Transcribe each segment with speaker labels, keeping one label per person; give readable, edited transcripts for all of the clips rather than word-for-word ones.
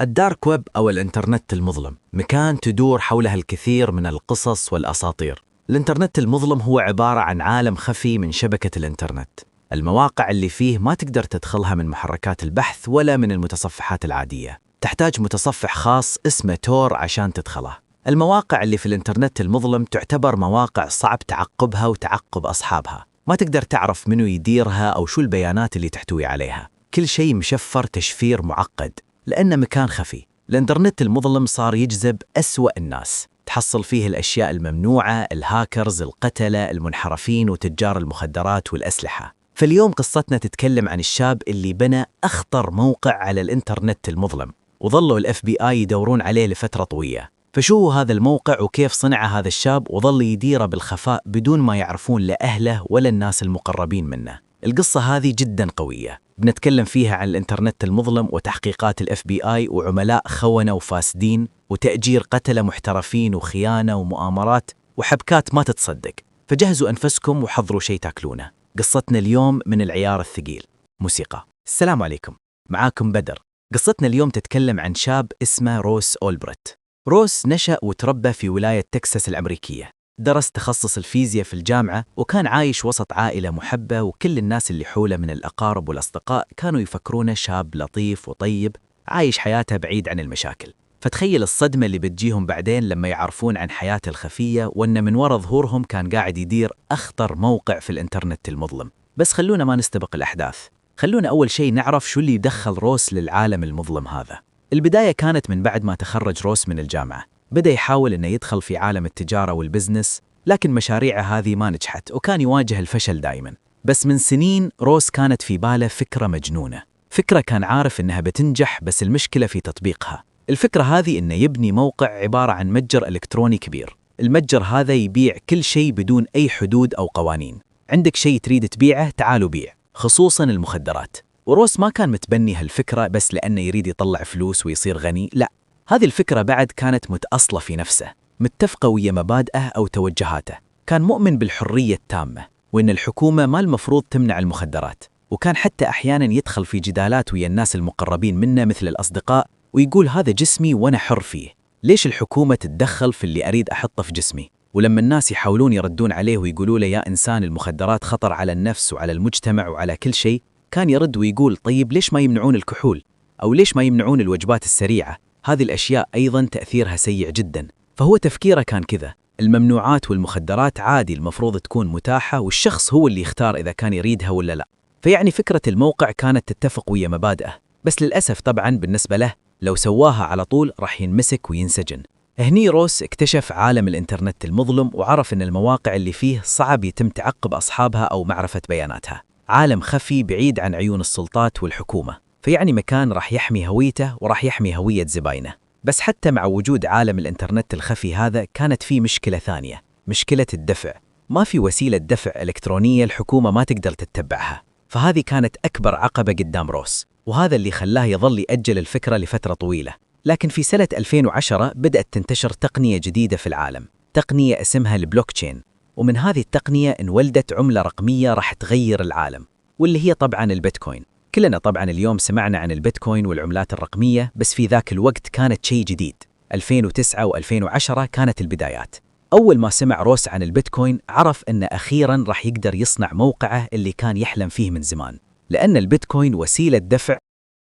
Speaker 1: الدارك ويب أو الإنترنت المظلم مكان تدور حولها الكثير من القصص والأساطير. الإنترنت المظلم هو عبارة عن عالم خفي من شبكة الإنترنت. المواقع اللي فيه ما تقدر تدخلها من محركات البحث ولا من المتصفحات العادية، تحتاج متصفح خاص اسمه تور عشان تدخله. المواقع اللي في الإنترنت المظلم تعتبر مواقع صعب تعقبها وتعقب أصحابها، ما تقدر تعرف منو يديرها أو شو البيانات اللي تحتوي عليها. كل شيء مشفر تشفير معقد لأنه مكان خفي. الإنترنت المظلم صار يجذب أسوأ الناس، تحصل فيه الأشياء الممنوعة، الهاكرز، القتلة، المنحرفين وتجار المخدرات والأسلحة. فاليوم قصتنا تتكلم عن الشاب اللي بنى أخطر موقع على الإنترنت المظلم، وظلوا ال FBI يدورون عليه لفترة طويلة. فشو هو هذا الموقع وكيف صنع هذا الشاب وظل يديره بالخفاء بدون ما يعرفون لا أهله ولا الناس المقربين منه؟ القصة هذه جدا قوية، بنتكلم فيها عن الإنترنت المظلم وتحقيقات ال FBI وعملاء خونة وفاسدين وتأجير قتلة محترفين وخيانة ومؤامرات وحبكات ما تتصدق. فجهزوا أنفسكم وحضروا شيء تاكلونه. قصتنا اليوم من العيار الثقيل، موسيقى. السلام عليكم، معاكم بدر. قصتنا اليوم تتكلم عن شاب اسمه روس أولبرت. روس نشأ وتربى في ولاية تكساس الأمريكية، درس تخصص الفيزياء في الجامعة، وكان عايش وسط عائلة محبة، وكل الناس اللي حوله من الأقارب والأصدقاء كانوا يفكرونه شاب لطيف وطيب عايش حياته بعيد عن المشاكل. فتخيل الصدمة اللي بتجيهم بعدين لما يعرفون عن حياته الخفية وأن من وراء ظهورهم كان قاعد يدير أخطر موقع في الإنترنت المظلم. بس خلونا ما نستبق الأحداث، خلونا أول شيء نعرف شو اللي يدخل روس للعالم المظلم هذا. البداية كانت من بعد ما تخرج روس من الجامعة، بدأ يحاول أنه يدخل في عالم التجارة والبزنس، لكن مشاريعه هذه ما نجحت وكان يواجه الفشل دائما. بس من سنين روس كانت في باله فكرة مجنونة، فكرة كان عارف أنها بتنجح، بس المشكلة في تطبيقها. الفكرة هذه أنه يبني موقع عبارة عن متجر إلكتروني كبير. المتجر هذا يبيع كل شيء بدون أي حدود أو قوانين. عندك شيء تريد تبيعه تعالوا بيع، خصوصا المخدرات. وروس ما كان متبني هالفكرة بس لأنه يريد يطلع فلوس ويصير غني، لا، هذه الفكرة بعد كانت متأصلة في نفسه، متفقة ويا مبادئه أو توجهاته. كان مؤمن بالحرية التامة وإن الحكومة ما المفروض تمنع المخدرات، وكان حتى أحيانا يدخل في جدالات ويا الناس المقربين منه مثل الأصدقاء ويقول هذا جسمي وأنا حر فيه، ليش الحكومة تتدخل في اللي أريد أحطه في جسمي؟ ولما الناس يحاولون يردون عليه ويقولوا له يا إنسان المخدرات خطر على النفس وعلى المجتمع وعلى كل شيء، كان يرد ويقول طيب ليش ما يمنعون الكحول؟ أو ليش ما يمنعون الوجبات السريعة؟ هذه الأشياء أيضا تأثيرها سيء جدا. فهو تفكيره كان كذا، الممنوعات والمخدرات عادي المفروض تكون متاحة، والشخص هو اللي يختار إذا كان يريدها ولا لا. فيعني فكرة الموقع كانت تتفق ويا مبادئه، بس للأسف طبعا بالنسبة له لو سواها على طول راح ينمسك وينسجن. هني روس اكتشف عالم الإنترنت المظلم وعرف أن المواقع اللي فيه صعب يتم تعقب أصحابها أو معرفة بياناتها، عالم خفي بعيد عن عيون السلطات والحكومة. فيعني مكان راح يحمي هويته وراح يحمي هوية زباينه. بس حتى مع وجود عالم الإنترنت الخفي هذا كانت فيه مشكلة ثانية، مشكلة الدفع. ما في وسيلة دفع إلكترونية الحكومة ما تقدر تتبعها، فهذه كانت أكبر عقبة قدام روس، وهذا اللي خلاه يظل يأجل الفكرة لفترة طويلة. لكن في سنة 2010 بدأت تنتشر تقنية جديدة في العالم، تقنية اسمها البلوكتشين، ومن هذه التقنية انولدت عملة رقمية راح تغير العالم، واللي هي طبعا البيتكوين. كلنا طبعا اليوم سمعنا عن البيتكوين والعملات الرقمية، بس في ذاك الوقت كانت شيء جديد. 2009 و2010 كانت البدايات. أول ما سمع روس عن البيتكوين عرف أن أخيراً راح يقدر يصنع موقعه اللي كان يحلم فيه من زمان، لأن البيتكوين وسيلة دفع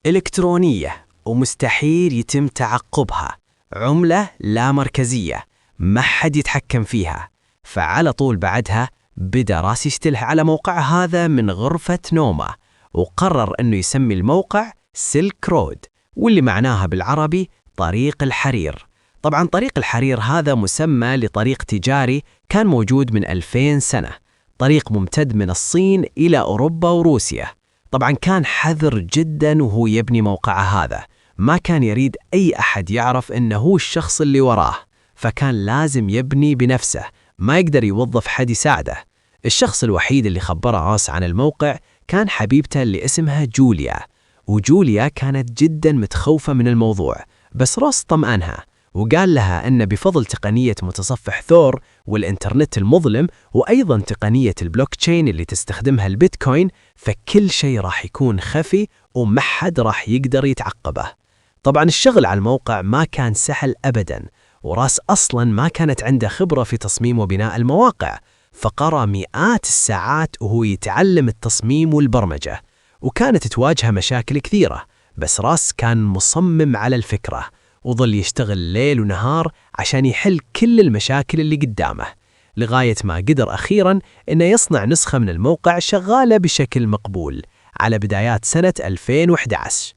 Speaker 1: إلكترونية ومستحيل يتم تعقبها، عملة لا مركزية ما حد يتحكم فيها. فعلى طول بعدها بدأ راس يشتله على موقع هذا من غرفة نومه، وقرر أنه يسمي الموقع سيلك رود، واللي معناها بالعربي طريق الحرير. طبعا طريق الحرير هذا مسمى لطريق تجاري كان موجود من 2000 سنة، طريق ممتد من الصين إلى أوروبا وروسيا. طبعا كان حذر جدا وهو يبني موقعه هذا، ما كان يريد أي أحد يعرف أنه هو الشخص اللي وراه، فكان لازم يبني بنفسه، ما يقدر يوظف حد يساعده. الشخص الوحيد اللي خبره روس عن الموقع كان حبيبته اللي اسمها جوليا، وجوليا كانت جدا متخوفة من الموضوع، بس روس طمأنها وقال لها أن بفضل تقنية متصفح ثور والإنترنت المظلم وأيضا تقنية البلوكتشين اللي تستخدمها البيتكوين، فكل شيء راح يكون خفي ومحد راح يقدر يتعقبه.
Speaker 2: طبعا الشغل على الموقع ما كان سهل أبدا، وراس أصلا ما كانت عنده خبرة في تصميم وبناء المواقع، فقرأ مئات الساعات وهو يتعلم التصميم والبرمجة، وكانت تواجهه مشاكل كثيرة، بس راس كان مصمم على الفكرة وظل يشتغل ليل ونهار عشان يحل كل المشاكل اللي قدامه، لغاية ما قدر أخيراً إنه يصنع نسخة من الموقع شغالة بشكل مقبول على بدايات سنة 2011.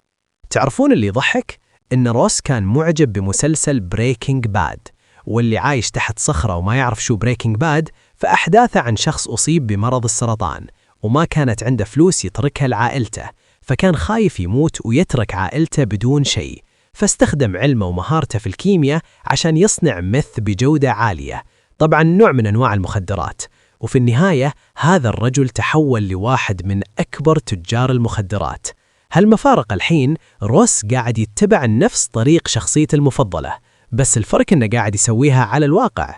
Speaker 2: تعرفون اللي يضحك؟ إن روس كان معجب بمسلسل بريكنج باد، واللي عايش تحت صخرة وما يعرف شو بريكنج باد، فأحداثه عن شخص أصيب بمرض السرطان وما كانت عنده فلوس يتركها لعائلته، فكان خايف يموت ويترك عائلته بدون شيء، فاستخدم علمه ومهارته في الكيمياء عشان يصنع ميث بجودة عالية، طبعا نوع من أنواع المخدرات. وفي النهاية هذا الرجل تحول لواحد من أكبر تجار المخدرات. هالمفارقة الحين روس قاعد يتبع نفس طريق شخصيته المفضلة، بس الفرق إنه قاعد يسويها على الواقع.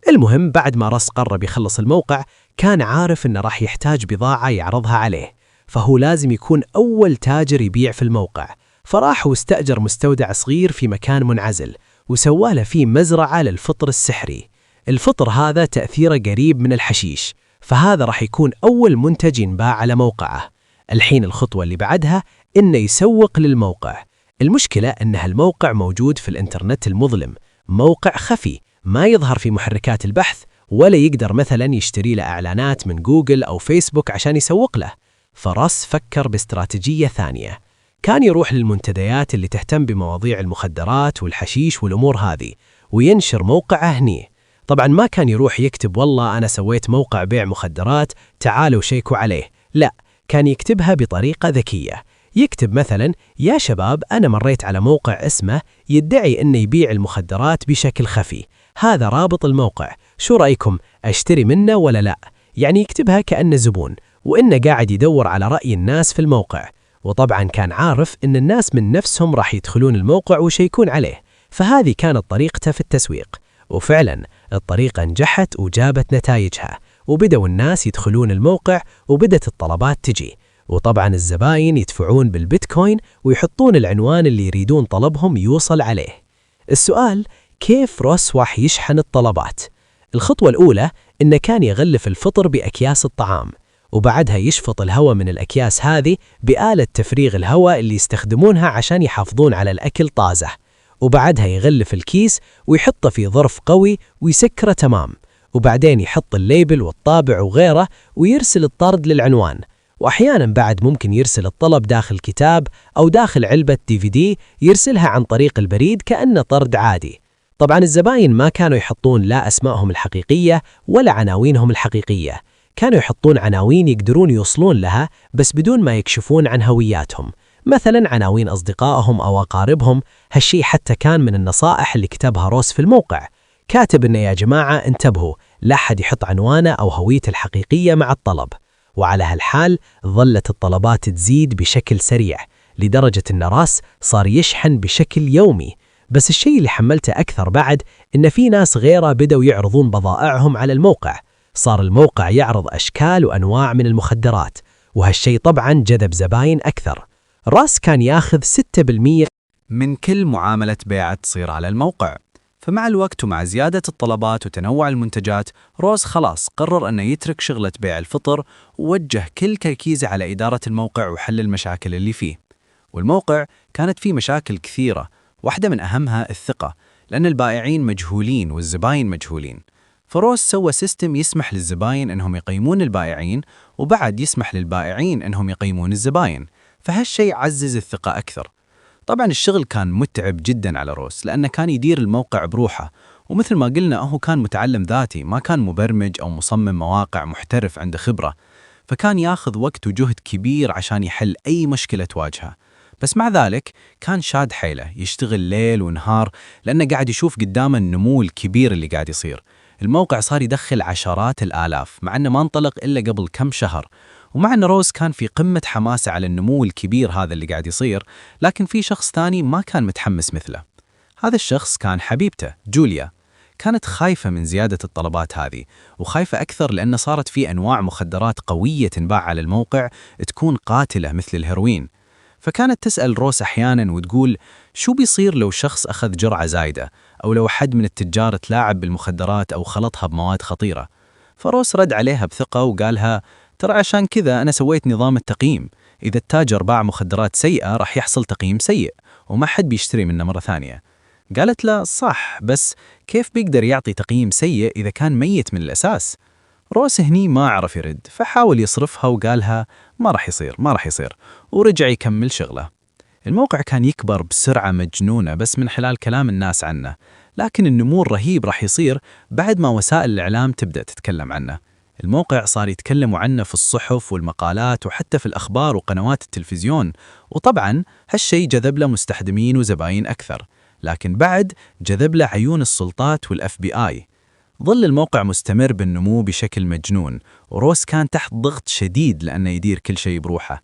Speaker 2: المهم بعد ما روس قرب يخلص الموقع، كان عارف إنه راح يحتاج بضاعة يعرضها عليه، فهو لازم يكون أول تاجر يبيع في الموقع، فراح واستأجر مستودع صغير في مكان منعزل وسواله فيه مزرعة للفطر السحري. الفطر هذا تأثيره قريب من الحشيش، فهذا راح يكون أول منتج ينباع على موقعه. الحين الخطوة اللي بعدها إنه يسوق للموقع. المشكلة إن هالموقع موجود في الإنترنت المظلم، موقع خفي ما يظهر في محركات البحث، ولا يقدر مثلا يشتري له إعلانات من جوجل أو فيسبوك عشان يسوق له. فراس فكر باستراتيجية ثانية، كان يروح للمنتديات اللي تهتم بمواضيع المخدرات والحشيش والأمور هذه وينشر موقعه هني. طبعا ما كان يروح يكتب والله أنا سويت موقع بيع مخدرات تعالوا شيكوا عليه، لا، كان يكتبها بطريقة ذكية. يكتب مثلا يا شباب أنا مريت على موقع اسمه يدعي إنه يبيع المخدرات بشكل خفي، هذا رابط الموقع، شو رأيكم أشتري منه ولا لا؟ يعني يكتبها كأنه زبون وإنه قاعد يدور على رأي الناس في الموقع. وطبعا كان عارف إن الناس من نفسهم راح يدخلون الموقع ويشيكون عليه، فهذه كانت طريقته في التسويق. وفعلا الطريقة نجحت وجابت نتائجها، وبدأوا الناس يدخلون الموقع وبدأت الطلبات تجي، وطبعا الزباين يدفعون بالبيتكوين ويحطون العنوان اللي يريدون طلبهم يوصل عليه. السؤال كيف روس راح يشحن الطلبات؟ الخطوة الأولى إنه كان يغلف الفطر بأكياس الطعام، وبعدها يشفط الهواء من الأكياس هذه بآلة تفريغ الهواء اللي يستخدمونها عشان يحافظون على الأكل طازة، وبعدها يغلف الكيس ويحطه في ظرف قوي ويسكره تمام، وبعدين يحط الليبل والطابع وغيره ويرسل الطرد للعنوان. وأحيانا بعد ممكن يرسل الطلب داخل كتاب أو داخل علبة DVD يرسلها عن طريق البريد كأنه طرد عادي. طبعا الزباين ما كانوا يحطون لا أسمائهم الحقيقية ولا عناوينهم الحقيقية، كانوا يحطون عناوين يقدرون يوصلون لها بس بدون ما يكشفون عن هوياتهم، مثلا عناوين أصدقائهم أو أقاربهم. هالشي حتى كان من النصائح اللي كتبها روس في الموقع، كاتب إنه يا جماعة انتبهوا لا أحد يحط عنوانه أو هويته الحقيقية مع الطلب. وعلى هالحال ظلت الطلبات تزيد بشكل سريع لدرجة إن راس صار يشحن بشكل يومي. بس الشيء اللي حملته أكثر بعد إن في ناس غيره بدأوا يعرضون بضائعهم على الموقع، صار الموقع يعرض أشكال وأنواع من المخدرات، وهالشيء طبعا جذب زباين أكثر. راس كان ياخذ 6%
Speaker 1: من كل معاملة بيع تصير على الموقع. فمع الوقت ومع زيادة الطلبات وتنوع المنتجات، روس خلاص قرر أنه يترك شغلة بيع الفطر ووجه كل تركيزه على إدارة الموقع وحل المشاكل اللي فيه. والموقع كانت فيه مشاكل كثيرة، واحدة من أهمها الثقة، لأن البائعين مجهولين والزباين مجهولين. فروس سوى سيستم يسمح للزباين أنهم يقيمون البائعين، وبعد يسمح للبائعين أنهم يقيمون الزباين، فهالشيء عزز الثقة أكثر. طبعا الشغل كان متعب جدا على روس لأنه كان يدير الموقع بروحه، ومثل ما قلنا هو كان متعلم ذاتي، ما كان مبرمج أو مصمم مواقع محترف عنده خبرة، فكان ياخذ وقت وجهد كبير عشان يحل أي مشكلة تواجهه. بس مع ذلك كان شاد حيله يشتغل ليل ونهار لأنه قاعد يشوف قدامه النمو الكبير اللي قاعد يصير. الموقع صار يدخل عشرات الآلاف مع أنه ما انطلق إلا قبل كم شهر، ومع أن روز كان في قمة حماسه على النمو الكبير هذا اللي قاعد يصير، لكن في شخص ثاني ما كان متحمس مثله. هذا الشخص كان حبيبته جوليا. كانت خايفة من زيادة الطلبات هذه، وخايفة أكثر لأن صارت في أنواع مخدرات قوية تنباع على الموقع تكون قاتلة مثل الهيروين.
Speaker 2: فكانت تسأل روس أحياناً وتقول شو بيصير لو شخص أخذ جرعة زايدة، أو لو حد من التجار تلاعب بالمخدرات أو خلطها بمواد خطيرة. فروس رد عليها بثقة وقالها ترى عشان كذا أنا سويت نظام التقييم، إذا التاجر باع مخدرات سيئة راح يحصل تقييم سيء وما حد بيشتري منه مرة ثانية. قالت له صح، بس كيف بيقدر يعطي تقييم سيء إذا كان ميت من الأساس؟ روس هني ما عرف يرد، فحاول يصرفها وقالها ما راح يصير، ورجع يكمل شغله. الموقع كان يكبر بسرعة مجنونة بس من خلال كلام الناس عنه، لكن النمو الرهيب راح يصير بعد ما وسائل الإعلام تبدأ تتكلم عنه. الموقع صار يتكلموا عنه في الصحف والمقالات وحتى في الأخبار وقنوات التلفزيون، وطبعا هالشي جذب له مستخدمين وزباين أكثر، لكن بعد جذب له عيون السلطات والFBI. ظل الموقع مستمر بالنمو بشكل مجنون، وروس كان تحت ضغط شديد لأنه يدير كل شيء بروحه.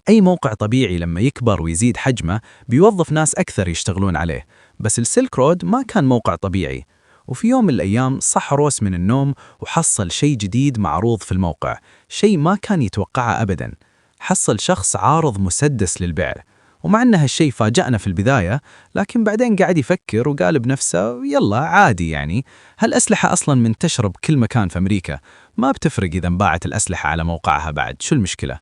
Speaker 2: أي موقع طبيعي لما يكبر ويزيد حجمه بيوظف ناس أكثر يشتغلون عليه، بس السيلك رود ما كان موقع طبيعي. وفي يوم من الأيام صح روس من النوم وحصل شيء جديد معروض في الموقع، شيء ما كان يتوقعه أبداً. حصل شخص عارض مسدس للبيع، ومع أن هالشيء فاجأنا في البداية، لكن بعدين قاعد يفكر وقال بنفسه يلا عادي يعني، هالأسلحة أصلاً منتشرة بكل مكان في أمريكا، ما بتفرق إذا انباعت الأسلحة على موقعها بعد، شو المشكلة؟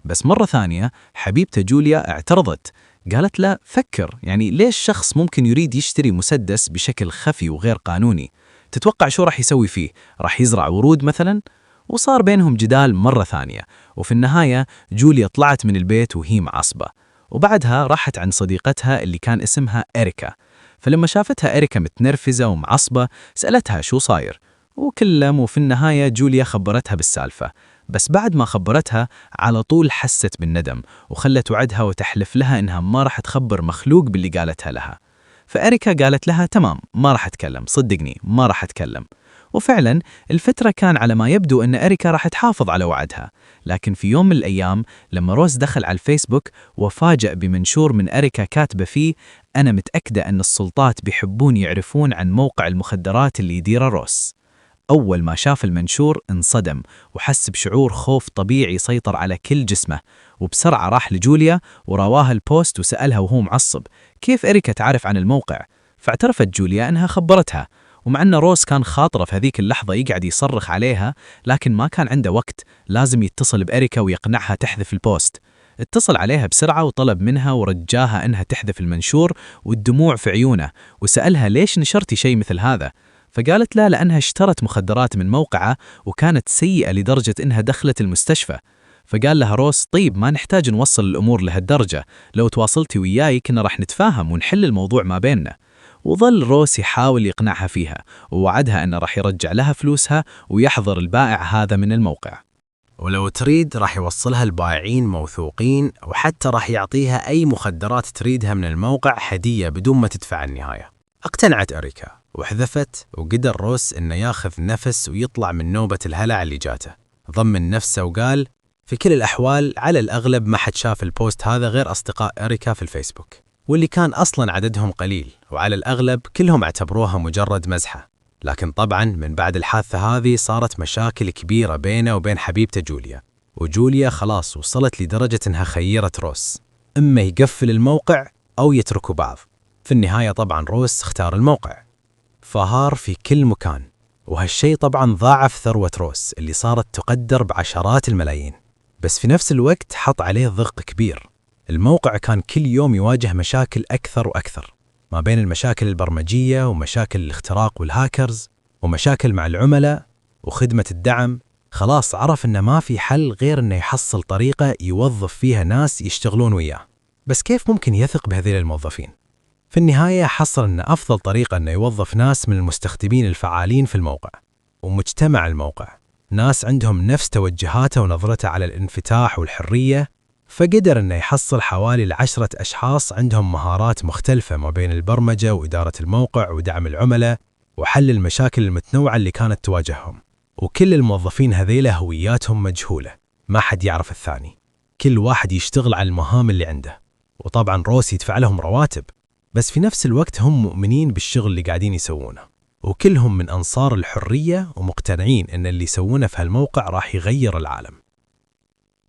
Speaker 2: بس مرة ثانية حبيبته جوليا اعترضت، قالت له فكر، يعني ليش شخص ممكن يريد يشتري مسدس بشكل خفي وغير قانوني؟ تتوقع شو راح يسوي فيه؟ راح يزرع ورود مثلاً؟ وصار بينهم جدال مرة ثانية، وفي النهاية جوليا طلعت من البيت وهي معصبة، وبعدها راحت عند صديقتها اللي كان اسمها إريكا. فلما شافتها إريكا متنرفزة ومعصبة سألتها شو صاير، وفي النهاية جوليا خبرتها بالسالفة. بس بعد ما خبرتها على طول حست بالندم، وخلت وعدها وتحلف لها إنها ما راح تخبر مخلوق باللي قالتها لها. فإريكا قالت لها تمام، ما راح أتكلم، صدقني ما راح أتكلم. وفعلا الفترة كان على ما يبدو أن إريكا راح تحافظ على وعدها، لكن في يوم من الأيام لما روس دخل على الفيسبوك وفاجأ بمنشور من إريكا كاتبة فيه أنا متأكدة أن السلطات بيحبون يعرفون عن موقع المخدرات اللي يديره روس. أول ما شاف المنشور انصدم وحس بشعور خوف طبيعي سيطر على كل جسمه، وبسرعة راح لجوليا ورواها البوست وسألها وهو معصب كيف إريكا تعرف عن الموقع. فاعترفت جوليا أنها خبرتها، ومع أن روس كان خاطره في هذيك اللحظة يقعد يصرخ عليها، لكن ما كان عنده وقت، لازم يتصل بإريكا ويقنعها تحذف البوست. اتصل عليها بسرعة وطلب منها ورجاها أنها تحذف المنشور والدموع في عيونه، وسألها ليش نشرتي شيء مثل هذا؟ فقالت له لأنها اشترت مخدرات من موقعه وكانت سيئة لدرجة إنها دخلت المستشفى. فقال لها روس طيب ما نحتاج نوصل الأمور لهالدرجة، لو تواصلتي وياي كنا راح نتفاهم ونحل الموضوع ما بيننا. وظل روس يحاول يقنعها فيها، ووعدها أنه راح يرجع لها فلوسها ويحضر البائع هذا من الموقع،
Speaker 3: ولو تريد راح يوصلها لبائعين موثوقين، وحتى راح يعطيها أي مخدرات تريدها من الموقع هدية بدون ما تدفع النهاية. اقتنعت أريكا وحذفت، وقدر روس إنه ياخذ نفس ويطلع من نوبة الهلع اللي جاته. ضمن نفسه وقال في كل الأحوال على الأغلب ما حد شاف البوست هذا غير أصدقاء أريكا في الفيسبوك، واللي كان أصلاً عددهم قليل، وعلى الأغلب كلهم اعتبروها مجرد مزحة. لكن طبعاً من بعد الحادثة هذه صارت مشاكل كبيرة بينه وبين حبيبته جوليا، وجوليا خلاص وصلت لدرجة إنها خيرت روس إما يقفل الموقع أو يتركوا بعض. في النهاية طبعاً روس اختار الموقع، فهار في كل مكان، وهالشي طبعاً ضاعف ثروة روس اللي صارت تقدر بعشرات الملايين. بس في نفس الوقت حط عليه ضغط كبير. الموقع كان كل يوم يواجه مشاكل أكثر وأكثر، ما بين المشاكل البرمجية ومشاكل الاختراق والهاكرز ومشاكل مع العملاء وخدمة الدعم. خلاص عرف إنه ما في حل غير إنه يحصل طريقة يوظف فيها ناس يشتغلون وياه. بس كيف ممكن يثق بهذيل الموظفين؟ في النهاية حصل إن أفضل طريقة إنه يوظف ناس من المستخدمين الفعالين في الموقع ومجتمع الموقع، ناس عندهم نفس توجهاته ونظرته على الانفتاح والحرية. فقدر إنه يحصل حوالي 10 أشخاص عندهم مهارات مختلفة ما بين البرمجة وإدارة الموقع ودعم العملاء وحل المشاكل المتنوعة اللي كانت تواجههم. وكل الموظفين هذيله هوياتهم مجهولة، ما حد يعرف الثاني، كل واحد يشتغل على المهام اللي عنده. وطبعا روس يدفع لهم رواتب، بس في نفس الوقت هم مؤمنين بالشغل اللي قاعدين يسوونه، وكلهم من أنصار الحرية ومقتنعين إن اللي يسوونه في هالموقع راح يغير العالم.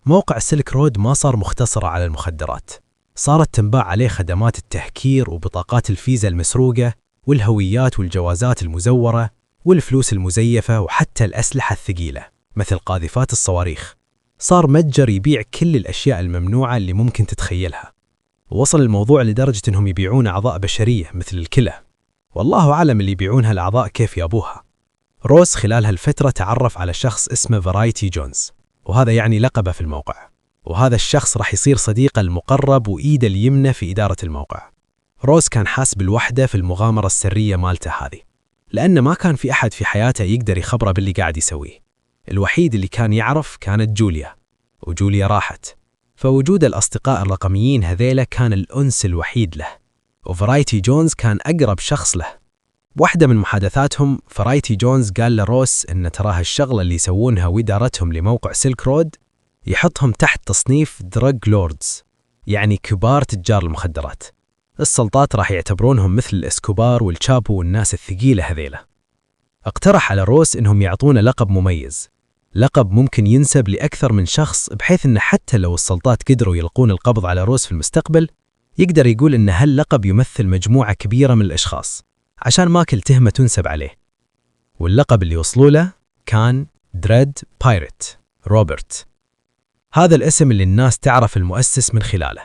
Speaker 3: موقع سيلك رود ما صار مختصر على المخدرات،
Speaker 2: صارت تنباع عليه خدمات التهكير وبطاقات الفيزا المسروقة والهويات والجوازات المزورة والفلوس المزيفة وحتى الأسلحة الثقيلة مثل قاذفات الصواريخ. صار متجر يبيع كل الأشياء الممنوعة اللي ممكن تتخيلها. ووصل الموضوع لدرجة أنهم يبيعون أعضاء بشرية مثل الكلى، والله أعلم اللي يبيعونها الأعضاء كيف يابوها. روس خلال هالفترة تعرف على شخص اسمه فرايتي جونز، وهذا يعني لقبه في الموقع، وهذا الشخص راح يصير صديقه المقرب وإيده اليمنى في إدارة الموقع. روس كان حاس بالوحدة في المغامرة السرية مالته هذه، لأن ما كان في أحد في حياته يقدر يخبره باللي قاعد يسويه. الوحيد اللي كان يعرف كانت جوليا، وجوليا راحت، فوجود الأصدقاء الرقميين هذيلا كان الأنس الوحيد له، وفرايتي جونز كان أقرب شخص له. بواحدة من محادثاتهم فرايتي جونز قال لروس إن تراها الشغلة اللي يسوونها وإدارتهم لموقع سيلك رود يحطهم تحت تصنيف دراج لوردز، يعني كبار تجار المخدرات. السلطات راح يعتبرونهم مثل الاسكوبار والشابو والناس الثقيلة هذيلا. اقترح على روس إنهم يعطونه لقب مميز، لقب ممكن ينسب لأكثر من شخص، بحيث إن حتى لو السلطات قدروا يلقون القبض على روس في المستقبل يقدر يقول إن هاللقب يمثل مجموعة كبيرة من الأشخاص عشان ما كل تهمة تنسب عليه. واللقب اللي وصلوا له كان دريد بايرت روبرت. هذا الاسم اللي الناس تعرف المؤسس من خلاله.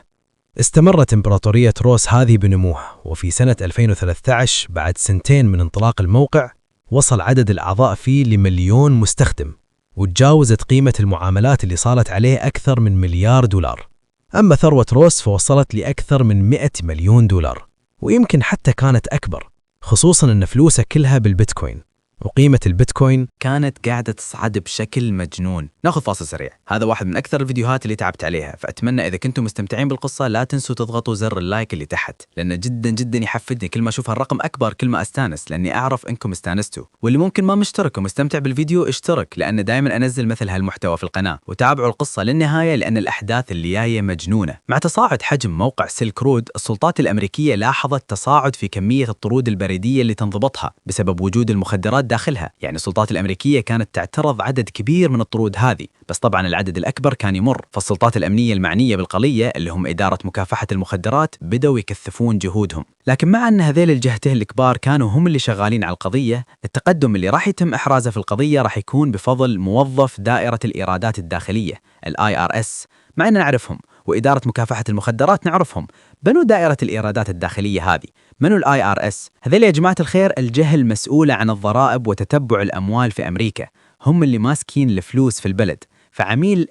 Speaker 2: استمرت إمبراطورية روس هذه بنموها، وفي سنة 2013 بعد سنتين من انطلاق الموقع وصل عدد الأعضاء فيه ل1,000,000 مستخدم، وتجاوزت قيمة المعاملات اللي صارت عليه أكثر من $1,000,000. أما ثروة روس فوصلت لأكثر من $100,000,000، ويمكن حتى كانت أكبر، خصوصاً أن فلوسه كلها بالبيتكوين، وقيمة البيتكوين
Speaker 1: كانت قاعدة تصعد بشكل مجنون. ناخذ فاصل سريع. هذا واحد من أكثر الفيديوهات اللي تعبت عليها، فأتمنى إذا كنتم مستمتعين بالقصة لا تنسوا تضغطوا زر اللايك اللي تحت، لأنه جدا جدا يحفزني. كل ما أشوف هالرقم أكبر كل ما أستانس، لأني أعرف إنكم استانستوا. واللي ممكن ما مشترك ومستمتع بالفيديو اشترك، لأن دائما أنزل مثل هالمحتوى في القناة. وتابعوا القصة للنهاية لأن الأحداث اللي جاية مجنونة. مع تصاعد حجم موقع سيلك رود، السلطات الأمريكية لاحظت تصاعد في كمية الطرود البريدية اللي تنضبطها بسبب وجود المخدرات داخلها. يعني السلطات الأمريكية كانت تعترض عدد كبير من الطرود هذه، بس طبعا العدد الأكبر كان يمر. فالسلطات الأمنية المعنية بالقضية اللي هم إدارة مكافحة المخدرات بدأوا يكثفون جهودهم. لكن مع أن هذيل الجهتين الكبار كانوا هم اللي شغالين على القضية، التقدم اللي راح يتم إحرازه في القضية راح يكون بفضل موظف دائرة الإيرادات الداخلية IRS. مع أن نعرفهم، وإدارة مكافحة المخدرات نعرفهم. بنو دائرة الإيرادات الداخلية هذه منو IRS؟ هذول يا جماعة الخير الجهة المسؤولة عن الضرائب وتتبع الأموال في أمريكا، هم اللي ماسكين الفلوس في البلد. فعميل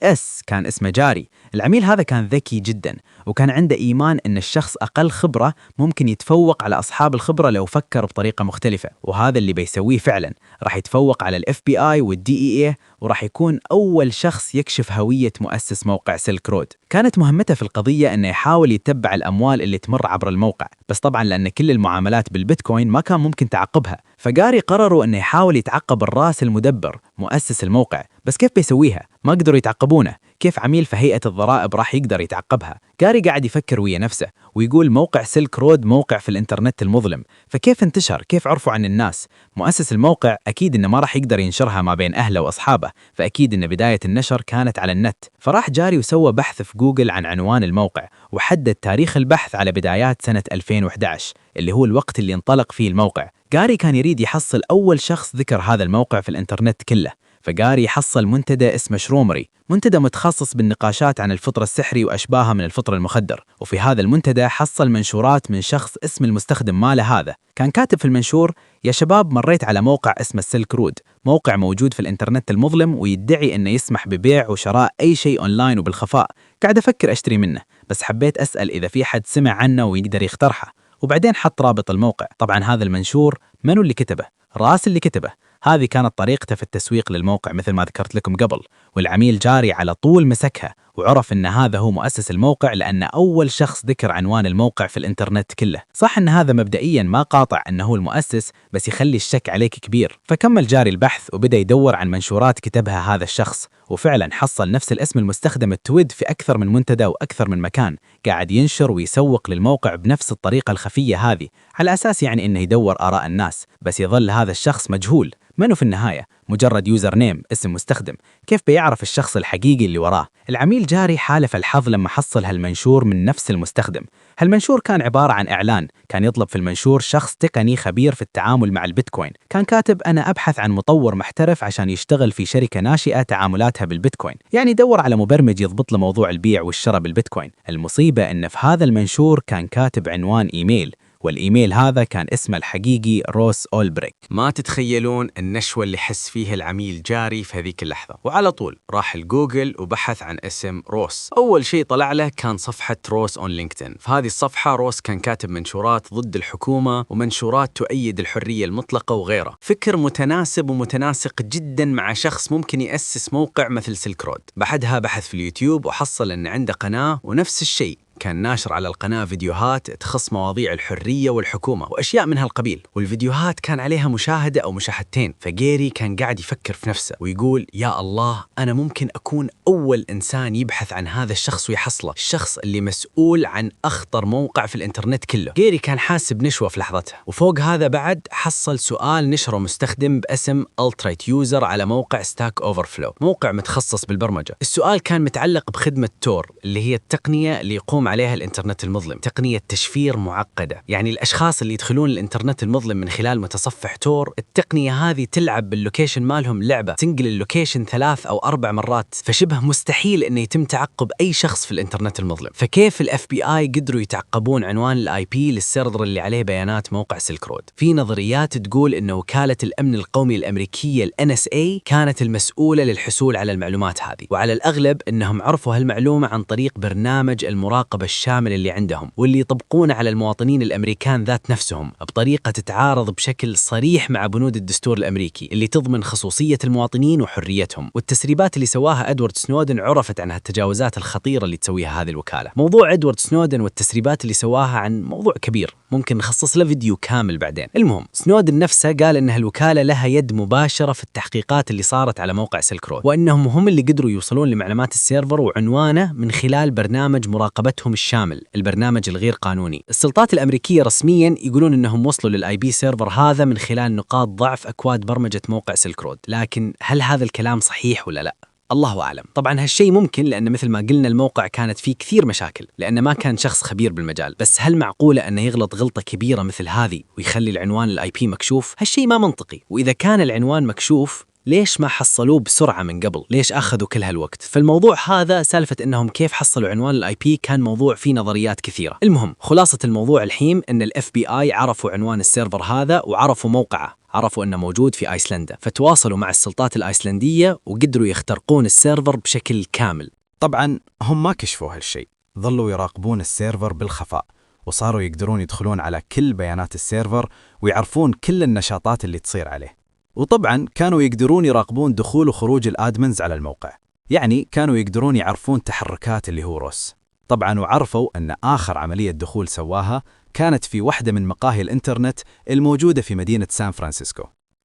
Speaker 1: كان اسمه جاري. العميل هذا كان ذكي جدا، وكان عنده إيمان أن الشخص أقل خبرة ممكن يتفوق على أصحاب الخبرة لو فكر بطريقة مختلفة، وهذا اللي بيسويه فعلا. راح يتفوق على FBI والDEA، وراح يكون أول شخص يكشف هوية مؤسس موقع سيلك رود. كانت مهمته في القضية أنه يحاول يتبع الأموال اللي تمر عبر الموقع، بس طبعا لأن كل المعاملات بالبيتكوين ما كان ممكن تعقبها، فجاري قرروا أنه يحاول يتعقب الراس المدبر مؤسس الموقع. بس كيف بيسويها؟ ما قدروا يتعقبونه. كيف عميل في هيئة الضرائب راح يقدر يتعقبها؟ جاري قاعد يفكر ويا نفسه ويقول موقع سيلك رود موقع في الإنترنت المظلم، فكيف انتشر؟ كيف عرفوا عن الناس؟ مؤسس الموقع أكيد إنه ما راح يقدر ينشرها ما بين أهله وأصحابه، فأكيد إن بداية النشر كانت على النت. فراح جاري وسوى بحث في جوجل عن عنوان الموقع، وحدد تاريخ البحث على بدايات سنة 2011 اللي هو الوقت اللي انطلق فيه الموقع. جاري كان يريد يحصل أول شخص ذكر هذا الموقع في الإنترنت كله، فجاري حصل منتدى اسمه شرومري، منتدى متخصص بالنقاشات عن الفطر السحري وأشباهها من الفطر المخدر. وفي هذا المنتدى حصل منشورات من شخص اسم المستخدم ماله هذا، كان كاتب في المنشور: يا شباب مريت على موقع اسمه سيلك رود، موقع موجود في الإنترنت المظلم ويدعي أنه يسمح ببيع وشراء أي شيء أونلاين وبالخفاء. قاعد أفكر أشتري منه، بس حبيت أسأل إذا في حد سمع عنه ويقدر يقترحه. وبعدين حط رابط الموقع. طبعا هذا المنشور منو اللي كتبه؟ راس اللي كتبه. هذه كانت طريقته في التسويق للموقع مثل ما ذكرت لكم قبل، والعميل جاري على طول مسكها وعرف ان هذا هو مؤسس الموقع، لأن أول شخص ذكر عنوان الموقع في الإنترنت كله. صح ان هذا مبدئيا ما قاطع انه هو المؤسس، بس يخلي الشك عليك كبير. فكمل جاري البحث وبدأ يدور عن منشورات كتبها هذا الشخص، وفعلا حصل نفس الاسم المستخدم التويد في أكثر من منتدى وأكثر من مكان، قاعد ينشر ويسوق للموقع بنفس الطريقة الخفية هذه، على أساس يعني انه يدور آراء الناس. بس يظل هذا الشخص مجهول. منو في النهاية؟
Speaker 4: مجرد يوزر نيم، اسم مستخدم. كيف بيعرف الشخص الحقيقي اللي وراه؟ العميل جاري حالف الحظ لما حصل هالمنشور من نفس المستخدم. هالمنشور كان عبارة عن إعلان، كان يطلب في المنشور شخص تقني خبير في التعامل مع البيتكوين. كان كاتب: أنا أبحث عن مطور محترف عشان يشتغل في شركة ناشئة تعاملاتها بالبيتكوين، يعني دور على مبرمج يضبط له موضوع البيع والشراء بالبيتكوين. المصيبة إن في هذا المنشور كان كاتب عنوان إيميل، والإيميل هذا كان اسمه الحقيقي روس أولبريك.
Speaker 3: ما تتخيلون النشوة اللي حس فيها العميل جاري في هذيك اللحظة، وعلى طول راح الجوجل وبحث عن اسم روس. أول شيء طلع له كان صفحة روس أون لينكدين. في هذه الصفحة روس كان كاتب منشورات ضد الحكومة ومنشورات تؤيد الحرية المطلقة وغيره. فكر متناسب ومتناسق جدا مع شخص ممكن يأسس موقع مثل سيلك رود. بعدها بحث في اليوتيوب وحصل أن عنده قناة، ونفس الشيء كان ناشر على القناة فيديوهات تخص مواضيع الحرية والحكومة وأشياء من هالقبيل، والفيديوهات كان عليها مشاهدة أو مشاهدتين. فجيري كان قاعد يفكر في نفسه ويقول: يا الله، أنا ممكن أكون أول إنسان يبحث عن هذا الشخص ويحصله، الشخص اللي مسؤول عن أخطر موقع في الإنترنت كله. جيري كان حاسس بنشوة في لحظتها، وفوق هذا بعد حصل سؤال نشره مستخدم باسم Alt-Right User على موقع ستاك أوفرفلو، موقع متخصص بالبرمجة. السؤال كان متعلق بخدمة تور، اللي هي التقنية اللي يقوم عليها الإنترنت المظلم، تقنية تشفير معقدة. يعني الأشخاص اللي يدخلون الإنترنت المظلم من خلال متصفح تور، التقنية هذه تلعب باللوكيشن مالهم لعبة، تنقل اللوكيشن 3 أو 4 مرات، فشبه مستحيل إنه يتم تعقب أي شخص في الإنترنت المظلم. فكيف ال FBI قدروا يتعقبون عنوان ال IP للسيرفر اللي عليه بيانات موقع سيلك رود؟ في نظريات تقول إن وكالة الأمن القومي الأمريكية ال NSA كانت المسؤولة للحصول على المعلومات هذه، وعلى الأغلب إنهم عرفوا هالمعلومة عن طريق برنامج المراقبة الشامل اللي عندهم، واللي يطبقونه على المواطنين الأمريكان ذات نفسهم بطريقة تتعارض بشكل صريح مع بنود الدستور الأمريكي اللي تضمن خصوصية المواطنين وحريتهم. والتسريبات اللي سواها إدوارد سنودن عرفت عن التجاوزات الخطيرة اللي تسويها هذه الوكالة. موضوع إدوارد سنودن والتسريبات اللي سواها عن موضوع كبير، ممكن نخصص له فيديو كامل بعدين. المهم، سنودن نفسه قال إن الوكالة لها يد مباشرة في التحقيقات اللي صارت على موقع سيلك رود، وإنهم هم اللي قدروا يوصلون لمعلومات السيرفر وعنوانه من خلال برنامج مراقبتهم الشامل، البرنامج الغير قانوني. السلطات الأمريكية رسمياً يقولون إنهم وصلوا للآي بي سيرفر هذا من خلال نقاط ضعف أكواد برمجة موقع سيلك رود، لكن هل هذا الكلام صحيح ولا لا؟ الله أعلم. طبعا هالشيء ممكن لأن مثل ما قلنا الموقع كانت فيه كثير مشاكل، لأنه ما كان شخص خبير بالمجال. بس هل معقولة أنه يغلط غلطة كبيرة مثل هذه ويخلي العنوان الاي بي مكشوف؟ هالشيء ما منطقي. وإذا كان العنوان مكشوف، ليش ما حصلوه بسرعة من قبل؟ ليش أخذوا كل هالوقت؟ فالموضوع هذا سالفة إنهم كيف حصلوا عنوان الاي بي كان موضوع فيه نظريات كثيرة. المهم، خلاصة الموضوع الحين إن الاف بي اي عرفوا عنوان السيرفر هذا وعرفوا موقعه، عرفوا إنه موجود في أيسلندا، فتواصلوا مع السلطات الأيسلندية وقدروا يخترقون السيرفر بشكل كامل. طبعا هم ما كشفوا هالشيء، ظلوا يراقبون السيرفر بالخفاء، وصاروا يقدرون يدخلون على كل بيانات السيرفر ويعرفون كل النشاطات اللي تصير عليه. وطبعا كانوا يقدرون يراقبون دخول وخروج الادمنز على الموقع، يعني كانوا يقدرون يعرفون تحركات اللي هو روس. طبعا وعرفوا أن آخر عملية دخول سواها كانت في واحدة من مقاهي الإنترنت الموجودة في مدينة سان فرانسيسكو.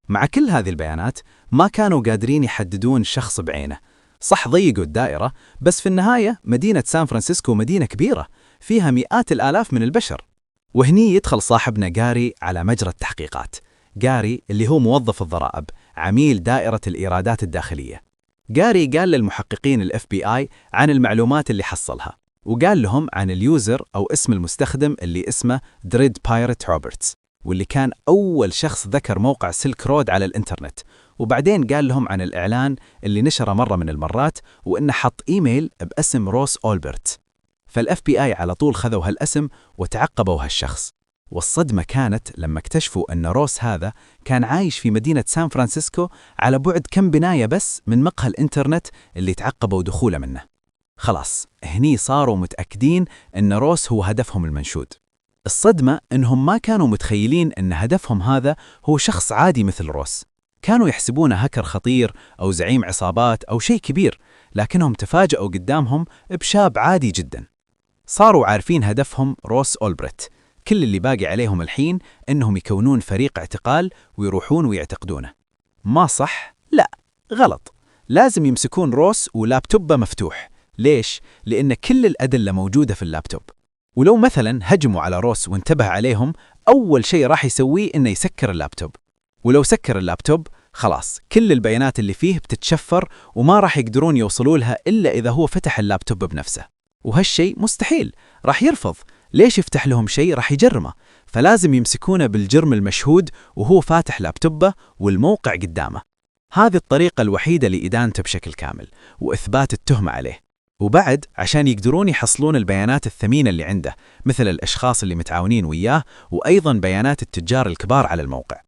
Speaker 3: مع كل هذه البيانات ما كانوا قادرين يحددون شخص بعينه. صح ضيقوا الدائرة، بس في النهاية مدينة سان فرانسيسكو مدينة كبيرة فيها مئات الآلاف من البشر. وهني يدخل صاحبنا جاري على مجرى التحقيقات. جاري اللي هو موظف الضرائب، عميل دائرة الإيرادات الداخلية. جاري قال للمحققين الاف بي اي عن المعلومات اللي حصلها، وقال لهم عن اليوزر أو اسم المستخدم اللي اسمه دريد بايرت روبرتس، واللي كان أول شخص ذكر موقع سيلك رود على الإنترنت. وبعدين قال لهم عن الإعلان اللي نشره مرة من المرات، وإنه حط إيميل باسم روس أولبرت. فالاف بي اي على طول خذوا هالاسم وتعقبوا هالشخص. والصدمة كانت لما اكتشفوا أن روس هذا كان عايش في مدينة سان فرانسيسكو على بعد كم بناية بس من مقهى الإنترنت اللي تعقبوا دخوله منه. خلاص هني صاروا متأكدين أن روس هو هدفهم المنشود. الصدمة أنهم ما كانوا متخيلين أن هدفهم هذا هو شخص عادي مثل روس. كانوا يحسبونه هكر خطير أو زعيم عصابات أو شيء كبير، لكنهم تفاجأوا قدامهم بشاب عادي جدا. صاروا عارفين هدفهم روس أولبرت. كل اللي باقي عليهم الحين إنهم يكونون فريق اعتقال ويروحون ويعتقدونه. ما صح؟ لا، غلط. لازم يمسكون روس ولابتوبه مفتوح. ليش؟ لأن كل الأدلة موجودة في اللابتوب. ولو مثلا هجموا على روس وانتبه عليهم، أول شيء راح يسويه إنه يسكر اللابتوب. ولو سكر اللابتوب
Speaker 5: خلاص كل البيانات اللي فيه بتتشفر وما راح يقدرون يوصلوا لها إلا إذا هو فتح اللابتوب بنفسه. وهالشيء مستحيل، راح يرفض. ليش يفتح لهم شيء راح يجرمه؟ فلازم يمسكونه بالجرم المشهود وهو فاتح لابتوبه والموقع قدامه. هذه الطريقة الوحيدة لإدانته بشكل كامل وإثبات التهمة عليه. وبعد عشان يقدرون يحصلون البيانات الثمينة اللي عنده، مثل الأشخاص اللي متعاونين وياه، وأيضاً بيانات التجار الكبار على الموقع.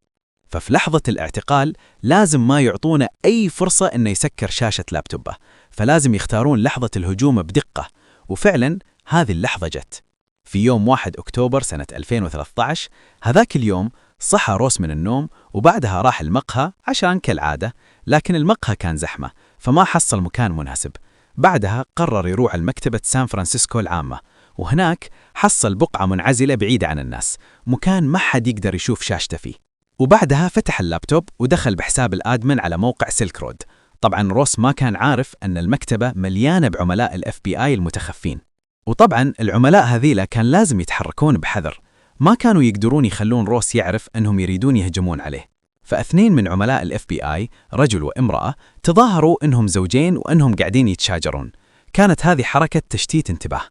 Speaker 5: ففي لحظة الاعتقال لازم ما يعطونه أي فرصة إنه يسكر شاشة لابتوبه، فلازم يختارون لحظة الهجوم بدقة. وفعلاً هذه اللحظة جت في يوم 1 أكتوبر سنة 2013. هذاك اليوم صحى روس من النوم وبعدها راح المقهى عشان كالعادة، لكن المقهى كان زحمة فما حصل مكان مناسب. بعدها قرر يروح لمكتبة سان فرانسيسكو العامة، وهناك حصل بقعة منعزلة بعيدة عن الناس، مكان ما حد يقدر يشوف شاشته فيه. وبعدها فتح اللابتوب ودخل بحساب الآدمن على موقع سيلك رود. طبعا روس ما كان عارف أن المكتبة مليانة بعملاء ال FBI المتخفين، وطبعا العملاء هذيلا كان لازم يتحركون بحذر، ما كانوا يقدرون يخلون روس يعرف أنهم يريدون يهجمون عليه. فاثنين من عملاء ال FBI، رجل وامرأة، تظاهروا أنهم زوجين وأنهم قاعدين يتشاجرون. كانت هذه حركة تشتيت انتباه.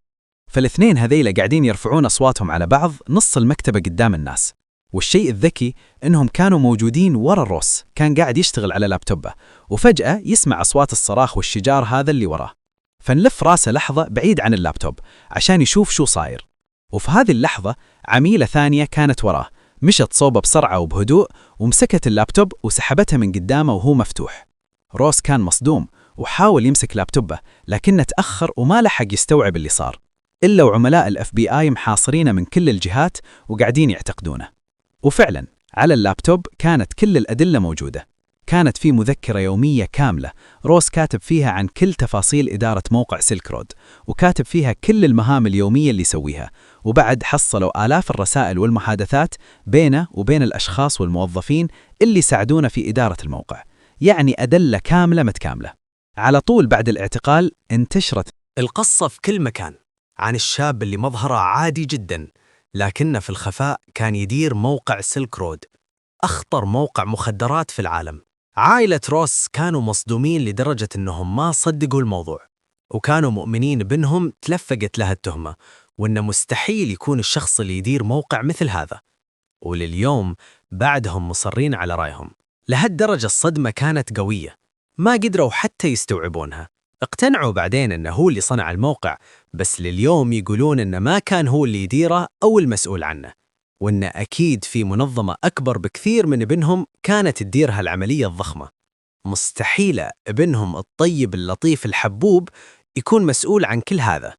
Speaker 5: فالاثنين هذيلا قاعدين يرفعون أصواتهم على بعض نص المكتبة قدام الناس. والشيء الذكي أنهم كانوا موجودين ورا روس، كان قاعد يشتغل على لابتوبه، وفجأة يسمع أصوات الصراخ والشجار هذا اللي وراه. فنلف راسه لحظة بعيد عن اللابتوب عشان يشوف شو صاير. وفي هذه اللحظة عميلة ثانية كانت وراه، مشت صوبه بسرعة وبهدوء ومسكت اللابتوب وسحبتها من قدامه وهو مفتوح. روس كان مصدوم وحاول يمسك لابتوبه، لكنه تأخر وما لحق يستوعب اللي صار، إلا وعملاء ال FBI محاصرينه من كل الجهات وقاعدين يعتقدونه. وفعلا على اللابتوب كانت كل الأدلة موجودة. كانت في مذكرة يومية كاملة روس كاتب فيها عن كل تفاصيل إدارة موقع سيلك رود، وكاتب فيها كل المهام اليومية اللي يسويها. وبعد حصلوا آلاف الرسائل والمحادثات بينه وبين الأشخاص والموظفين اللي ساعدونه في إدارة الموقع، يعني أدلة كاملة متكاملة. على طول بعد الاعتقال انتشرت
Speaker 2: القصة في كل مكان عن الشاب اللي مظهره عادي جدا، لكنه في الخفاء كان يدير موقع سيلك رود، أخطر موقع مخدرات في العالم. عائلة روس كانوا مصدومين لدرجة أنهم ما صدقوا الموضوع، وكانوا مؤمنين بأنهم تلفقت لها التهمة، وأنه مستحيل يكون الشخص اللي يدير موقع مثل هذا. ولليوم بعدهم مصرين على رأيهم. لهالدرجة الصدمة كانت قوية، ما قدروا حتى يستوعبونها. اقتنعوا بعدين أنه هو اللي صنع الموقع، بس لليوم يقولون أنه ما كان هو اللي يديره أو المسؤول عنه، وأن أكيد في منظمة أكبر بكثير من ابنهم كانت تدير هالعملية الضخمة. مستحيلة ابنهم الطيب اللطيف الحبوب يكون مسؤول عن كل هذا.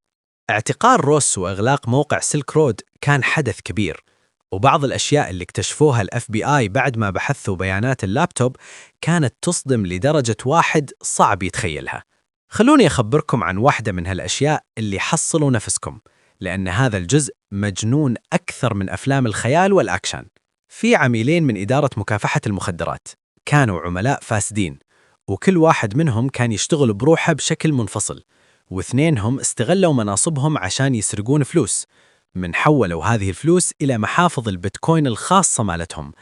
Speaker 2: اعتقال روس وإغلاق موقع سيلك رود كان حدث كبير، وبعض الأشياء اللي اكتشفوها ال FBI بعد ما بحثوا بيانات اللابتوب كانت تصدم لدرجة واحد صعب يتخيلها. خلوني أخبركم عن واحدة من هالأشياء اللي حصلوا نفسكم، لأن هذا الجزء مجنون أكثر من أفلام الخيال والأكشن. في عميلين من إدارة مكافحة المخدرات كانوا عملاء فاسدين، وكل واحد منهم كان يشتغل بروحه بشكل منفصل، واثنينهم استغلوا مناصبهم عشان يسرقون فلوس. من حولوا هذه الفلوس إلى محافظ البيتكوين الخاصة مالتهم.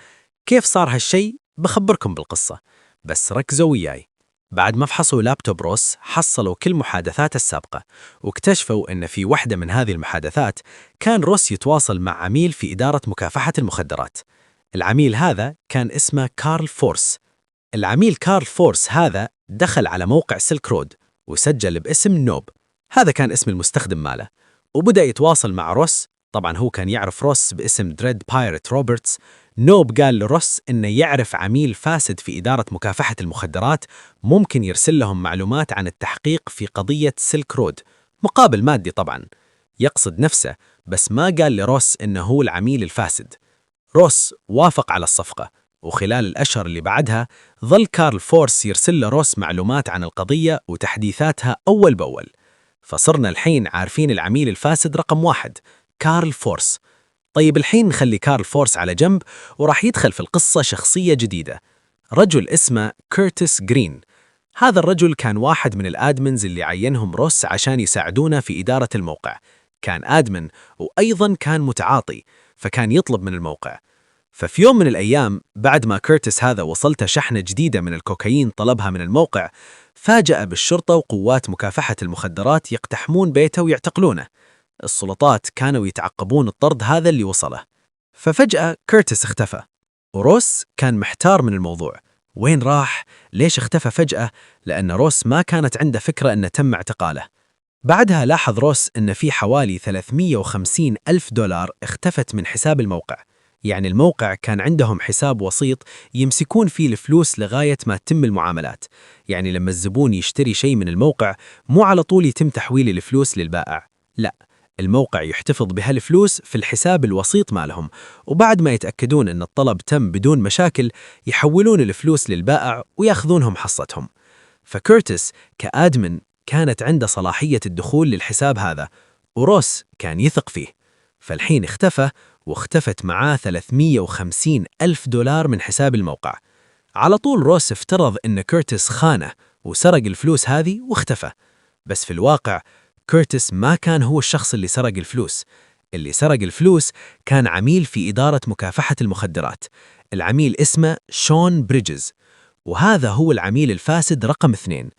Speaker 2: كيف صار هالشيء؟ بخبركم بالقصة، بس ركزوا وياي. بعد ما فحصوا لابتوب روس حصلوا كل محادثات السابقة، واكتشفوا أن في واحدة من هذه المحادثات كان روس يتواصل مع عميل في إدارة مكافحة المخدرات. العميل هذا كان اسمه كارل فورس. العميل كارل فورس هذا دخل على موقع سيلك رود وسجل باسم نوب، هذا كان اسم المستخدم ماله، وبدأ يتواصل مع روس. طبعا هو كان يعرف روس باسم دريد بايرت روبرتس. نوب قال لروس إنه يعرف عميل فاسد في إدارة مكافحة المخدرات ممكن يرسل لهم معلومات عن التحقيق في قضية سيلك رود مقابل مادي. طبعا يقصد نفسه، بس ما قال لروس إنه هو العميل الفاسد. روس وافق على الصفقة، وخلال الأشهر اللي بعدها ظل كارل فورس يرسل لروس معلومات عن القضية وتحديثاتها أول بأول. فصرنا الحين عارفين العميل الفاسد رقم 1 كارل فورس. طيب الحين نخلي كارل فورس على جنب، وراح يدخل في القصة شخصية جديدة، رجل اسمه كيرتس جرين. هذا الرجل كان واحد من الآدمنز اللي عينهم روس عشان يساعدونا في إدارة الموقع. كان آدمن وأيضا كان متعاطي، فكان يطلب من الموقع. ففي يوم من الأيام بعد ما كيرتس هذا وصلته شحنة جديدة من الكوكايين طلبها من الموقع، فاجأ بالشرطة وقوات مكافحة المخدرات يقتحمون بيته ويعتقلونه. السلطات كانوا يتعقبون الطرد هذا اللي وصله. ففجأة كيرتس اختفى، وروس كان محتار من الموضوع. وين راح؟ ليش اختفى فجأة؟ لأن روس ما كانت عنده فكرة أنه تم اعتقاله. بعدها لاحظ روس أن في حوالي 350 ألف دولار اختفت من حساب الموقع. يعني الموقع كان عندهم حساب وسيط يمسكون فيه الفلوس لغاية ما تتم المعاملات. يعني لما الزبون يشتري شيء من الموقع مو على طول يتم تحويل الفلوس للبائع، لا، الموقع يحتفظ بهالفلوس في الحساب الوسيط مالهم، وبعد ما يتأكدون أن الطلب تم بدون مشاكل يحولون الفلوس للبائع وياخذونهم حصتهم. فكيرتس كآدمن كانت عنده صلاحية الدخول للحساب هذا، وروس كان يثق فيه. فالحين اختفى، واختفت معاه 350 ألف دولار من حساب الموقع. على طول روس افترض أن كيرتس خانه وسرق الفلوس هذه واختفى. بس في الواقع كيرتس ما كان هو الشخص اللي سرق الفلوس. اللي سرق الفلوس كان عميل في إدارة مكافحة المخدرات. العميل اسمه شون بريدجز، وهذا هو العميل الفاسد رقم 2.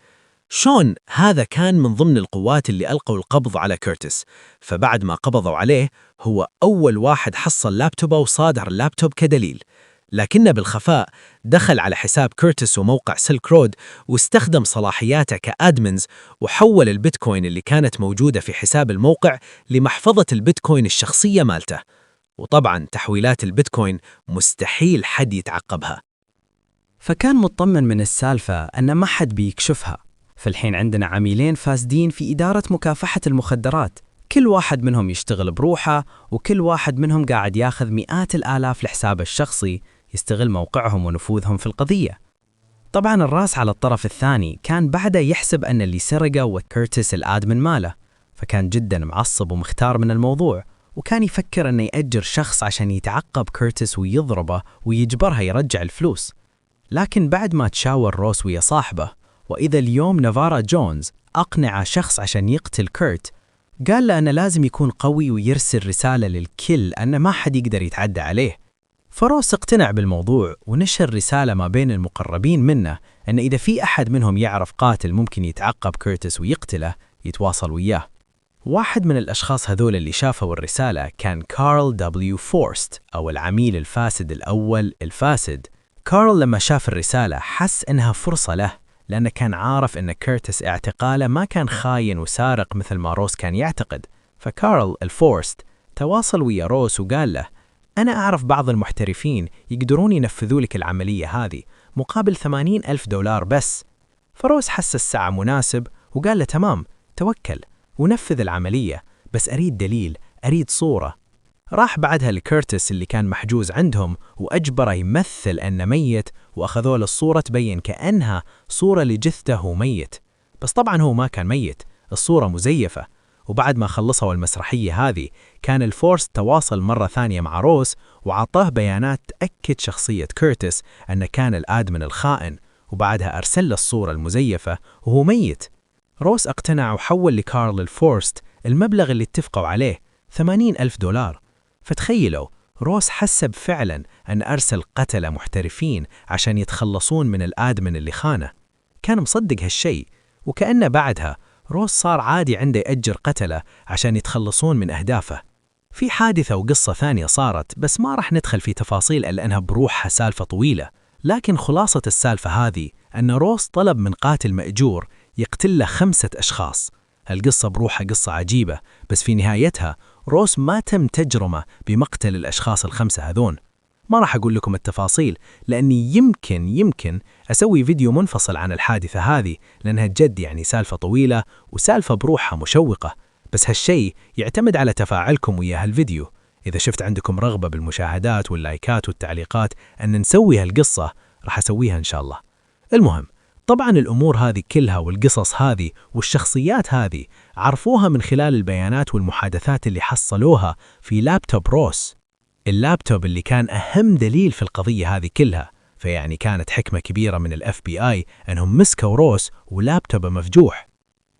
Speaker 2: شون هذا كان من ضمن القوات اللي ألقوا القبض على كيرتس. فبعد ما قبضوا عليه هو أول واحد حصل لابتوبه وصادر اللابتوب كدليل. لكنه بالخفاء دخل على حساب كيرتس وموقع سيلك رود واستخدم صلاحياته كأدمنز وحول البيتكوين اللي كانت موجودة في حساب الموقع لمحفظة البيتكوين الشخصية مالته. وطبعا تحويلات البيتكوين مستحيل حد يتعقبها.
Speaker 6: فكان مطمن من السالفة أن ما حد بيكشفها. فالحين عندنا عميلين فاسدين في إدارة مكافحة المخدرات، كل واحد منهم يشتغل بروحه، وكل واحد منهم قاعد ياخذ مئات الآلاف لحسابه الشخصي يستغل موقعهم ونفوذهم في القضية. طبعا الراس على الطرف الثاني كان بعده يحسب أن اللي سرقه وكيرتس الآدمن ماله، فكان جدا معصب ومختار من الموضوع، وكان يفكر أنه يأجر شخص عشان يتعقب كيرتس ويضربه ويجبرها يرجع الفلوس. لكن بعد ما تشاور روس ويا صاحبه، وإذا اليوم نافارا جونز أقنع شخص عشان يقتل كيرت، قال له أنه لازم يكون قوي ويرسل رسالة للكل أن ما حد يقدر يتعدى عليه. فروس اقتنع بالموضوع ونشر رسالة ما بين المقربين منه أن إذا في أحد منهم يعرف قاتل ممكن يتعقب كيرتس ويقتله يتواصل وياه. واحد من الأشخاص هذول اللي شافوا الرسالة كان كارل دبليو فورست، أو العميل الفاسد الأول الفاسد. كارل لما شاف الرسالة حس إنها فرصة له، لأنه كان عارف أن كيرتس اعتقاله ما كان خاين وسارق مثل ما روس كان يعتقد. فكارل الفورست تواصل ويا روس وقال له: أنا أعرف بعض المحترفين يقدرون ينفذوا لك العملية هذه مقابل 80 ألف دولار بس. فروس حس الساعة مناسب وقال له: تمام، توكل ونفذ العملية، بس أريد دليل، أريد صورة. راح بعدها لكيرتس اللي كان محجوز عندهم وأجبره يمثل أنه ميت، وأخذوا له الصورة تبين كأنها صورة لجثته ميت، بس طبعا هو ما كان ميت، الصورة مزيفة. وبعد ما خلصوا المسرحية هذه كان الفورس تواصل مرة ثانية مع روس وعطاه بيانات تأكد شخصية كيرتس أنه كان الآدمن الخائن، وبعدها أرسل له الصورة المزيفة وهو ميت. روس اقتنع وحول لكارل الفورست المبلغ اللي اتفقوا عليه 80 ألف دولار. فتخيلوا روس حسب فعلا أن أرسل قتلة محترفين عشان يتخلصون من الآدمن اللي خانه. كان مصدق هالشيء، وكأنه بعدها روس صار عادي عنده يأجر قتلة عشان يتخلصون من أهدافه. في حادثة وقصة ثانية صارت، بس ما راح ندخل في تفاصيل لأنها بروحها سالفة طويلة. لكن خلاصة السالفة هذه أن روس طلب من قاتل مأجور يقتل له 5 أشخاص. هالقصة بروحها قصة عجيبة، بس في نهايتها روس ما تم تجرمه بمقتل الأشخاص ال5 هذون. ما راح أقول لكم التفاصيل لأني يمكن أسوي فيديو منفصل عن الحادثة هذه، لأنها جد يعني سالفة طويلة وسالفة بروحها مشوقة. بس هالشيء يعتمد على تفاعلكم ويا هالفيديو. إذا شفت عندكم رغبة بالمشاهدات واللايكات والتعليقات أن نسوي هالقصة، راح أسويها إن شاء الله. المهم، طبعا الأمور هذه كلها والقصص هذه والشخصيات هذه عرفوها من خلال البيانات والمحادثات اللي حصلوها في لابتوب روس، اللابتوب اللي كان أهم دليل في القضية هذه كلها. فيعني كانت حكمة كبيرة من الFBI أنهم مسكوا روس ولابتوبه مفجوح.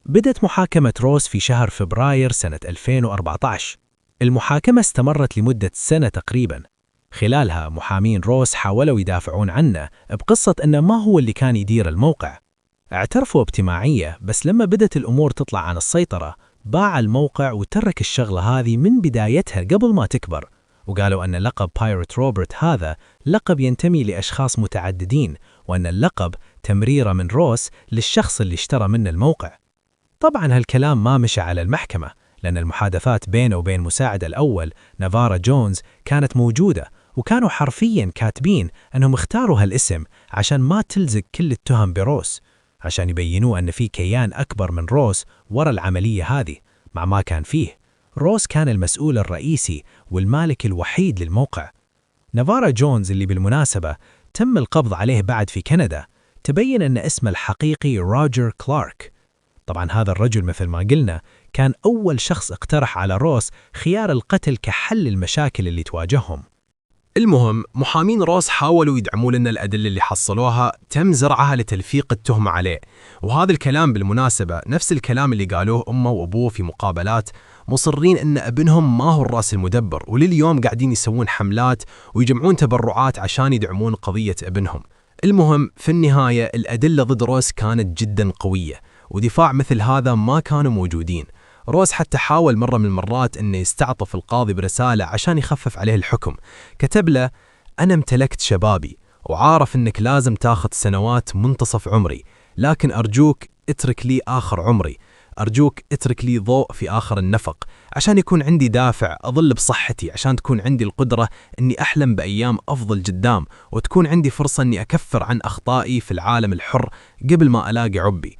Speaker 6: بدت محاكمة روس في شهر فبراير سنة 2014. المحاكمة استمرت لمدة سنة تقريبا.
Speaker 3: خلالها محامين روس حاولوا يدافعون عنه بقصة أنه ما هو اللي كان يدير الموقع. اعترفوا بتماعية، بس لما بدت الأمور تطلع عن السيطرة باع الموقع وترك الشغلة هذه من بدايتها قبل ما تكبر، وقالوا أن لقب بايرت روبرت هذا لقب ينتمي لأشخاص متعددين، وأن اللقب تمريرة من روس للشخص اللي اشترى منه الموقع. طبعا هالكلام ما مشى على المحكمة، لأن المحادثات بينه وبين مساعد الأول نافارا جونز كانت موجودة، وكانوا حرفيا كاتبين أنهم اختاروا هالاسم عشان ما تلزق كل التهم بروس، عشان يبينوا أن في كيان أكبر من روس وراء العملية هذه، مع ما كان فيه روس كان المسؤول الرئيسي والمالك الوحيد للموقع. نافارا جونز اللي بالمناسبة تم القبض عليه بعد في كندا، تبين أن اسمه الحقيقي روجر كلارك. طبعا هذا الرجل مثل ما قلنا كان أول شخص اقترح على روس خيار القتل كحل المشاكل اللي تواجههم.
Speaker 7: المهم محامين روس حاولوا يدعموا لنا الأدلة اللي حصلوها تم زرعها لتلفيق التهمة عليه، وهذا الكلام بالمناسبة نفس الكلام اللي قالوه أمه وأبوه في مقابلات، مصرين أن ابنهم ما هو الرأس المدبر، ولليوم قاعدين يسوون حملات ويجمعون تبرعات عشان يدعمون قضية ابنهم. المهم في النهاية الأدلة ضد روس كانت جدا قوية، ودفاع مثل هذا ما كانوا موجودين. روس حتى حاول مرة من المرات أنه يستعطف القاضي برسالة عشان يخفف عليه الحكم، كتب له: أنا امتلكت شبابي وعارف أنك لازم تاخذ سنوات منتصف عمري، لكن أرجوك اترك لي آخر عمري، أرجوك اترك لي ضوء في آخر النفق عشان يكون عندي دافع أظل بصحتي، عشان تكون عندي القدرة أني أحلم بأيام أفضل قدام، وتكون عندي فرصة أني أكفر عن أخطائي في العالم الحر قبل ما ألاقي عبي.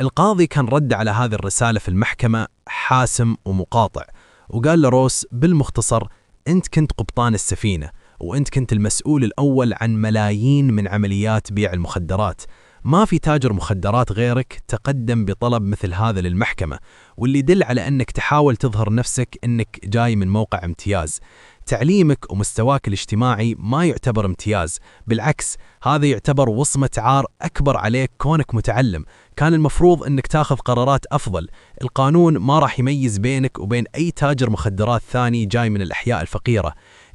Speaker 7: القاضي كان رد على هذه الرسالة في المحكمة حاسم ومقاطع، وقال لروس بالمختصر: أنت كنت قبطان السفينة، وأنت كنت المسؤول الأول عن ملايين من عمليات بيع المخدرات، ما في تاجر مخدرات غيرك تقدم بطلب مثل هذا للمحكمة، واللي يدل على أنك تحاول تظهر نفسك أنك جاي من موقع امتياز. تعليمك ومستواك الاجتماعي ما يعتبر امتياز، بالعكس هذا يعتبر وصمة عار أكبر عليك كونك متعلم، كان المفروض أنك تاخذ قرارات أفضل. القانون ما راح يميز بينك وبين أي تاجر مخدرات ثاني جاي من الأحياء الفقيرة.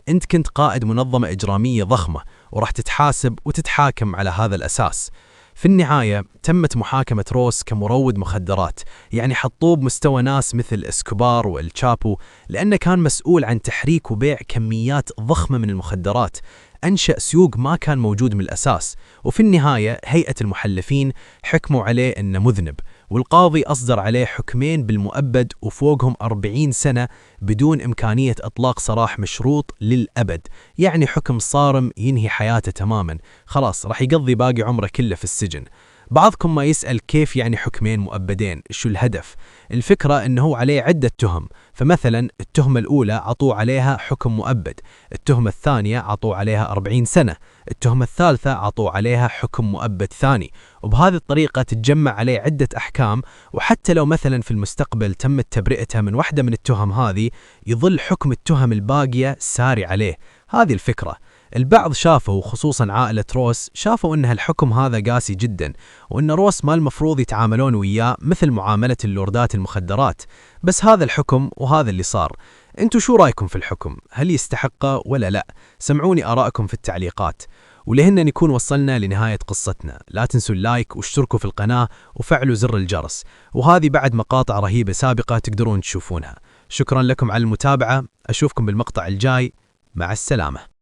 Speaker 7: أنت كنت قائد منظمة إجرامية ضخمة، وراح تتحاسب وتتحاكم على هذا الأساس. في النهاية تمت محاكمة روس كمروج مخدرات، يعني حطوه بمستوى ناس مثل اسكوبار والشابو، لأنه كان مسؤول عن تحريك وبيع كميات ضخمة من المخدرات، أنشأ سوق ما كان موجود من الأساس. وفي النهاية هيئة المحلفين حكموا عليه أنه مذنب، والقاضي أصدر عليه حكمين بالمؤبد وفوقهم 40 سنة بدون إمكانية إطلاق سراح مشروط للأبد، يعني حكم صارم ينهي حياته تماما، خلاص راح يقضي باقي عمره كله في السجن. بعضكم ما يسأل كيف يعني حكمين مؤبدين، شو الهدف؟ الفكرة أنه عليه عدة تهم، فمثلا التهمة الأولى عطوا عليها حكم مؤبد، التهمة الثانية عطوا عليها 40 سنة، التهمة الثالثة عطوا عليها حكم مؤبد ثاني، وبهذه الطريقة تتجمع عليه عدة أحكام، وحتى لو مثلا في المستقبل تمت تبرئته من واحدة من التهم هذه يظل حكم التهم الباقية ساري عليه. هذه الفكرة. البعض شافوا، خصوصا عائلة روس، شافوا أن الحكم هذا قاسي جدا، وأن روس ما المفروض يتعاملون وياه مثل معاملة اللوردات المخدرات، بس هذا الحكم وهذا اللي صار. انتوا شو رايكم في الحكم؟ هل يستحقه ولا لا؟ سمعوني آراءكم في التعليقات. ولهنا نكون وصلنا لنهاية قصتنا. لا تنسوا اللايك واشتركوا في القناة وفعلوا زر الجرس، وهذه بعد مقاطع رهيبة سابقة تقدرون تشوفونها. شكرا لكم على المتابعة، أشوفكم بالمقطع الجاي، مع السلامة.